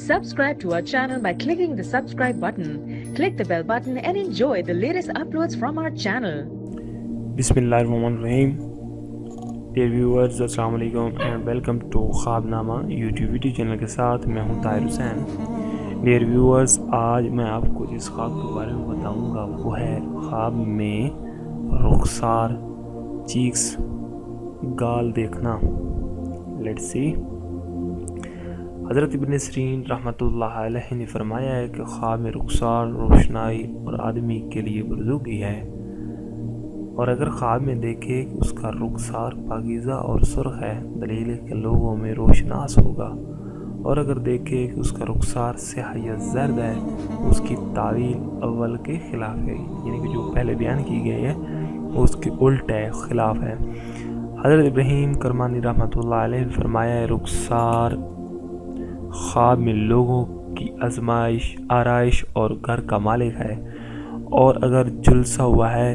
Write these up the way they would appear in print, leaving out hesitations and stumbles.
Subscribe to our channel by clicking the subscribe button. Click the bell button and enjoy the latest uploads from our channel. Bismillahirrahmanirrahim. Dear viewers, अस्सलाम वालेकुम and welcome to ख्वाबनामा YouTube video channel के साथ मैं हूं Tahir Hussain. Dear viewers, आज मैं आपको जिस ख्वाब के बारे में बताऊंगा वो है ख्वाब में रुखसार चीक्स गाल देखना. Let's see. हज़रत इब्न सीरीन रहमतुल्लाह अलैहि ने फरमाया है कि ख्वाब में रुखसार रोशनाई और आदमी के लिए बुजुर्गी है, और अगर ख्वाब में देखे कि उसका रुखसार पाकीज़ा और सुर्ख है, दलील है कि लोगों में रोशनास होगा. और अगर देखे कि उसका रुखसार स्याह या जर्द है, उसकी तावील अव्वल के ख़िलाफ़ है, यानी कि जो पहले बयान की गई है वो उसके उल्ट है, ख़िलाफ़ है. हज़रत इब्राहीम करमानी रहमतुल्लाह अलैहि ने फरमाया है रुखसार ख्वाब में लोगों की आजमाइश, आराइश और घर का मालिक है, और अगर झुलसा हुआ है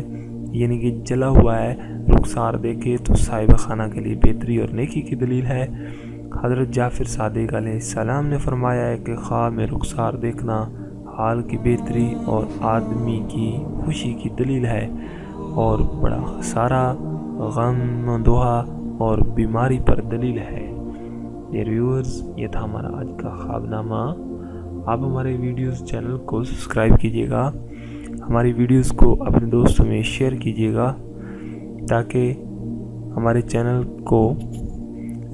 यानी कि जला हुआ है रुखसार देखे तो साहिब खाना के लिए बेहतरी और नेकी की दलील है. हज़रत जाफ़िर सादिक अलैहिस्सलाम ने फरमाया है कि ख्वाब में रुखसार देखना हाल की बेहतरी और आदमी की खुशी की दलील है, और बड़ा खसारा, गम, दोहा और बीमारी पर दलील है. डियर व्यूअर्स, ये था हमारा आज का ख्वाबनामा. आप हमारे वीडियोस चैनल को सब्सक्राइब कीजिएगा, हमारी वीडियोस को अपने दोस्तों में शेयर कीजिएगा ताकि हमारे चैनल को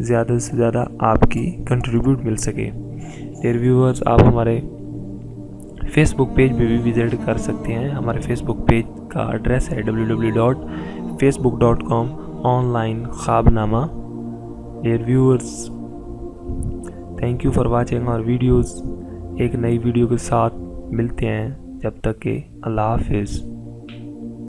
ज़्यादा से ज़्यादा आपकी कंट्रीब्यूट मिल सके. डियर व्यूअर्स, आप हमारे फेसबुक पेज पे भी विज़िट कर सकते हैं. हमारे फेसबुक पेज का एड्रेस है www.facebook.com/ख्वाबनामा. Dear viewers, thank you for watching our videos. एक नई वीडियो के साथ मिलते हैं, जब तक के अल्लाह हाफिज़.